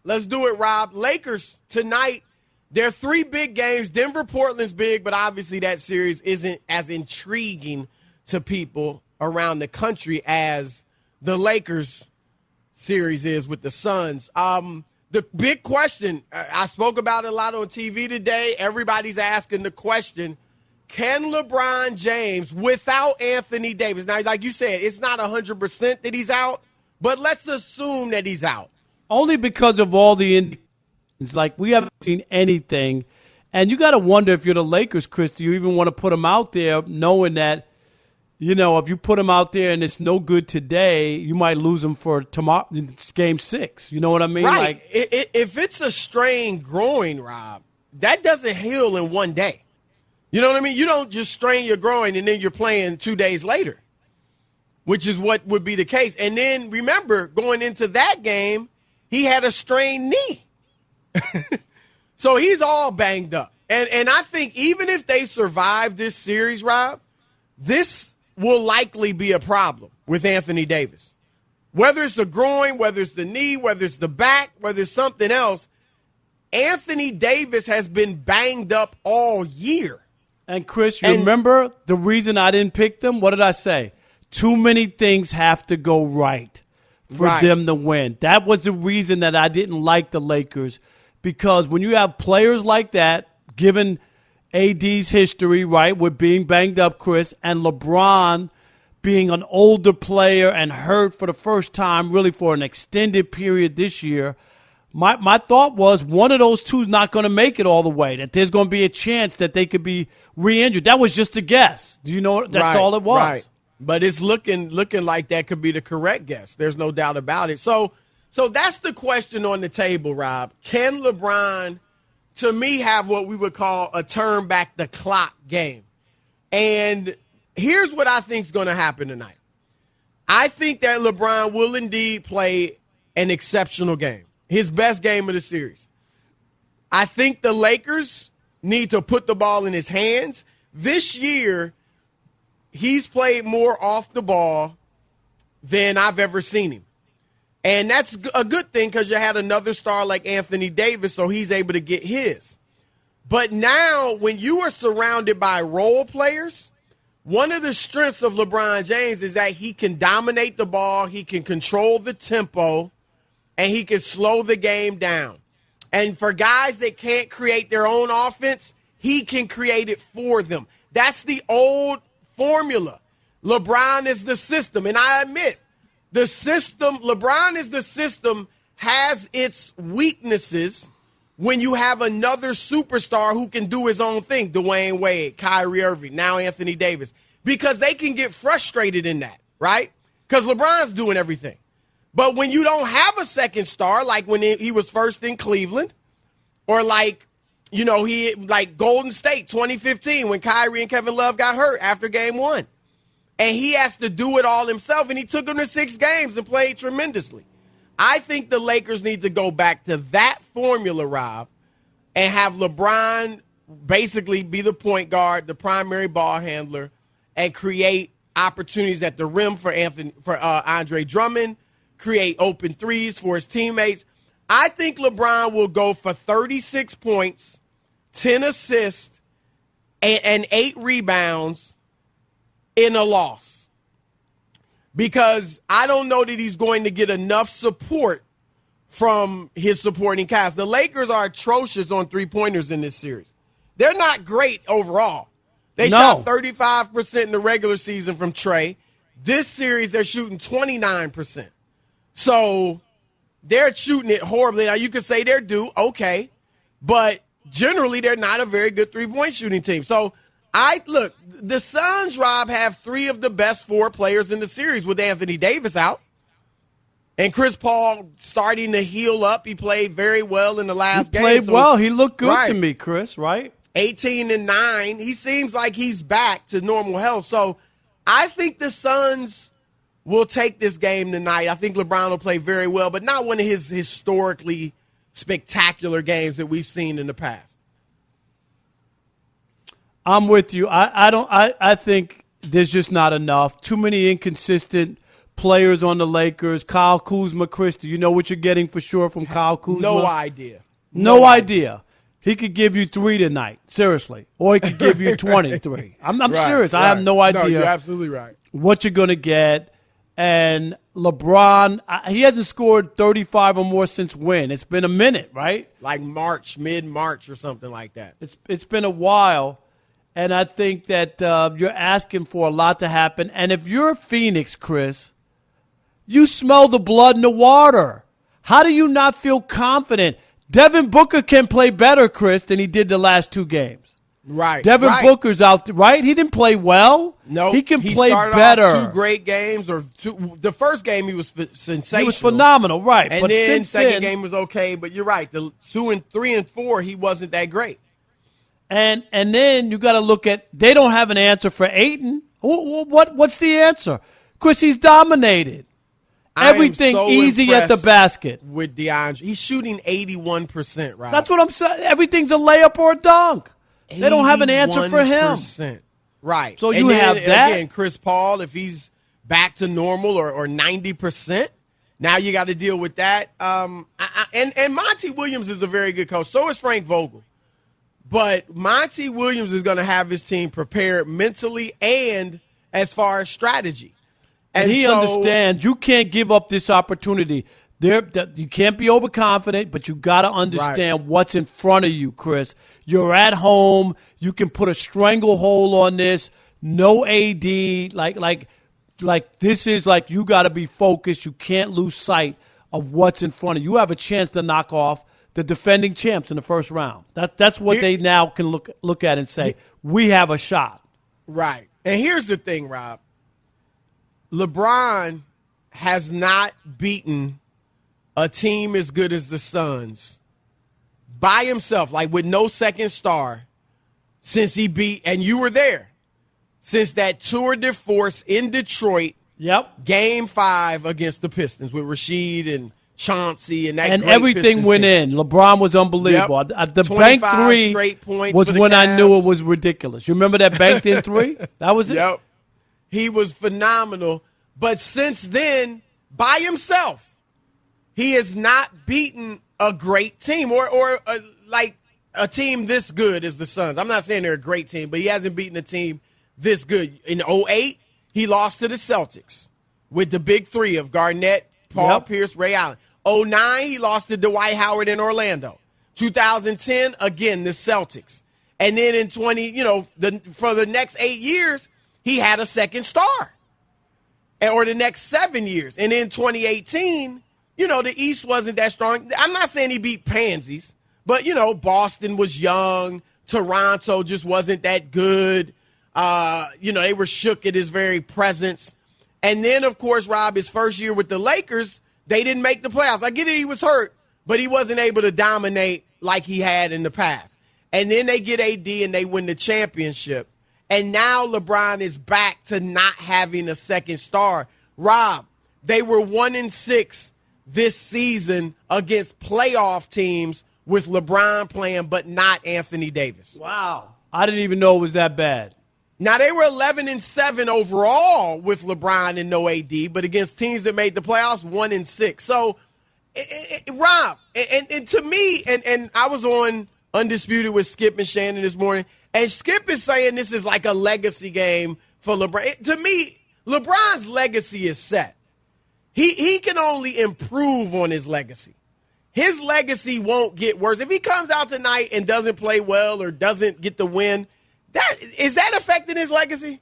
Let's do it, Rob. Lakers tonight. There are three big games. Denver, Portland's big, but obviously that series isn't as intriguing to people around the country as the Lakers series is with the Suns. The big question, I spoke about it a lot on TV today. Everybody's asking the question, can LeBron James, without Anthony Davis, now, like you said, it's not 100% that he's out, but let's assume that he's out. Only because of all the indications. Like, we haven't seen anything. And you got to wonder if you're the Lakers, Chris, do you even want to put him out there knowing that, you know, if you put him out there and it's no good today, you might lose him for tomorrow, game 6. You know what I mean? Right. Like, if it's a strained groin, Rob, that doesn't heal in one day. You know what I mean? You don't just strain your groin and then you're playing 2 days later, which is what would be the case. And then remember, going into that game, he had a strained knee. So he's all banged up. And I think even if they survive this series, Rob, this will likely be a problem with Anthony Davis. Whether it's the groin, whether it's the knee, whether it's the back, whether it's something else, Anthony Davis has been banged up all year. And Chris, you remember the reason I didn't pick them? What did I say? Too many things have to go right for them to win. That was the reason that I didn't like the Lakers, because when you have players like that, given AD's history, right, with being banged up, Chris, and LeBron being an older player and hurt for the first time really for an extended period this year, my thought was one of those two is not going to make it all the way, that there's going to be a chance that they could be re-injured. That was just a guess. Do you know that's all it was? Right. But it's looking like that could be the correct guess. There's no doubt about it. So that's the question on the table, Rob. Can LeBron, to me, have what we would call a turn back the clock game? And here's what I think is going to happen tonight. I think that LeBron will indeed play an exceptional game, his best game of the series. I think the Lakers need to put the ball in his hands. This year, he's played more off the ball than I've ever seen him. And that's a good thing because you had another star like Anthony Davis, so he's able to get his. But now when you are surrounded by role players, one of the strengths of LeBron James is that he can dominate the ball, he can control the tempo, and he can slow the game down. And for guys that can't create their own offense, he can create it for them. That's the old formula. LeBron is the system. And I admit, the system, LeBron is the system, has its weaknesses when you have another superstar who can do his own thing. Dwayne Wade, Kyrie Irving, now Anthony Davis. Because they can get frustrated in that, right? Because LeBron's doing everything. But when you don't have a second star, like when he was first in Cleveland, or like, you know, like Golden State 2015 when Kyrie and Kevin Love got hurt after game 1. And he has to do it all himself, and he took them to 6 games and played tremendously. I think the Lakers need to go back to that formula, Rob, and have LeBron basically be the point guard, the primary ball handler, and create opportunities at the rim for Andre Drummond, create open threes for his teammates. I think LeBron will go for 36 points, 10 assists, and 8 rebounds in a loss, because I don't know that he's going to get enough support from his supporting cast. The Lakers are atrocious on three-pointers in this series. They're not great overall. They shot 35% in the regular season from Trey. This series, they're shooting 29%. So they're shooting it horribly. Now, you could say they're due, okay, but generally they're not a very good three-point shooting team. So look, the Suns, Rob, have 3 of the best 4 players in the series with Anthony Davis out. And Chris Paul starting to heal up. He played very well in the last game. He played well. He looked good to me, Chris, right? 18-9. He seems like he's back to normal health. So I think the Suns will take this game tonight. I think LeBron will play very well, but not one of his historically spectacular games that we've seen in the past. I'm with you. I think there's just not enough. Too many inconsistent players on the Lakers. Kyle Kuzma, Chris, do you know what you're getting for sure from Kyle Kuzma? No idea. No idea. He could give you 3 tonight, seriously. Or he could give you 23. I'm Right, serious. right. I have no idea. No, you're absolutely right. What you're going to get. And LeBron, he hasn't scored 35 or more since when? It's been a minute, right? Like March, mid-March or something like that. It's been a while. And I think that you're asking for a lot to happen. And if you're Phoenix, Chris, you smell the blood in the water. How do you not feel confident? Devin Booker can play better, Chris, than he did the last 2 games. Right. Devin Booker's out there, right? He didn't play well. No, he can play started better. Off 2 great games, or the first game he was sensational. He was phenomenal, right? And but then second game was okay. But you're right. The 2 and 3 and 4, he wasn't that great. And then you got to look at, they don't have an answer for Ayton. What's the answer? Chris, he's dominated. Everything so easy at the basket. With DeAndre. He's shooting 81%, right? That's what I'm saying. Everything's a layup or a dunk. They don't have an answer for him. Right. So you have that. Again, Chris Paul, if he's back to normal or 90%, now you got to deal with that. And Monty Williams is a very good coach. So is Frank Vogel. But Monty Williams is going to have his team prepared mentally and as far as strategy. And he understands you can't give up this opportunity. You can't be overconfident, but you got to understand what's in front of you, Chris. You're at home. You can put a stranglehold on this. No AD. Like this is like you got to be focused. You can't lose sight of what's in front of you. You have a chance to knock off the defending champs in the first round. That's what they now can look at and say, we have a shot. Right. And here's the thing, Rob. LeBron has not beaten a team as good as the Suns by himself, like with no second star, since he beat, and you were there, since that tour de force in Detroit. Yep. Game 5 against the Pistons with Rasheed and Chauncey and that. And great everything Pistons went team. in. LeBron was unbelievable. Yep. The bank 3 straight points was for when the I knew Cavs. it was ridiculous. You remember that banked in 3? That was it? Yep. He was phenomenal. But since then, by himself, he has not beaten a great team or like a team this good as the Suns. I'm not saying they're a great team, but he hasn't beaten a team this good. In 2008, he lost to the Celtics with the big 3 of Garnett, Paul Pierce, Ray Allen. 2009, he lost to Dwight Howard in Orlando. 2010, again, the Celtics. And then in for the next 8 years, he had a second star. Or the next 7 years. And in 2018, the East wasn't that strong. I'm not saying he beat pansies, but, Boston was young. Toronto just wasn't that good. They were shook at his very presence. And then, of course, Rob, his first year with the Lakers, they didn't make the playoffs. I get it, he was hurt, but he wasn't able to dominate like he had in the past. And then they get AD and they win the championship. And now LeBron is back to not having a second star. Rob, they were 1-6 this season against playoff teams with LeBron playing, but not Anthony Davis. Wow. I didn't even know it was that bad. Now, they were 11-7 overall with LeBron and no AD, but against teams that made the playoffs, 1-6. So, Rob, and to me, and I was on Undisputed with Skip and Shannon this morning, and Skip is saying this is like a legacy game for LeBron. To me, LeBron's legacy is set. He can only improve on his legacy. His legacy won't get worse. If he comes out tonight and doesn't play well or doesn't get the win, is that affecting his legacy?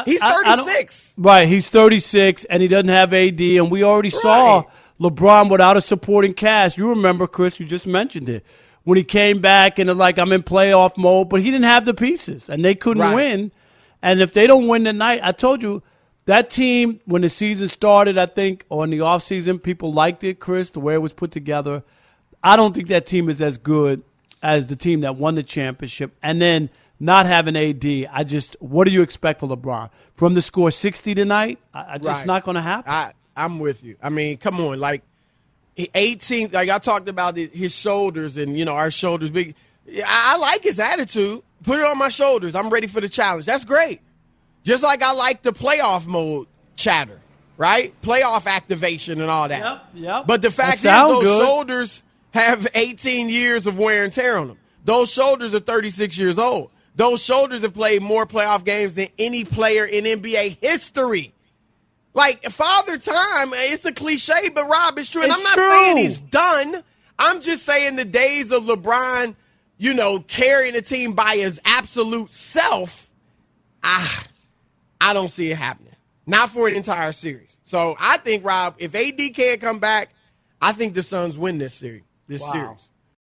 He's 36. Right, he's 36, and he doesn't have AD, and we already saw LeBron without a supporting cast. You remember, Chris, you just mentioned it. When he came back and like, I'm in playoff mode, but he didn't have the pieces, and they couldn't win. And if they don't win tonight, I told you, that team, when the season started, I think, or in the offseason, people liked it, Chris, the way it was put together. I don't think that team is as good as the team that won the championship. And then not having AD, what do you expect for LeBron? From the score 60 tonight? It's not going to happen. I'm with you. I mean, come on, like, 18, like I talked about his shoulders and, our shoulders big. I like his attitude. Put it on my shoulders. I'm ready for the challenge. That's great. Just like I like the playoff mode chatter. right? Playoff activation and all that. Yep. But the fact is, those shoulders have 18 years of wear and tear on them. Those shoulders are 36 years old. Those shoulders have played more playoff games than any player in NBA history. Like, Father Time, it's a cliche, but Rob, it's true. And I'm not saying he's done. I'm just saying the days of LeBron, carrying a team by his absolute self, I don't see it happening. Not for an entire series. So I think, Rob, if AD can't come back, I think the Suns win this series.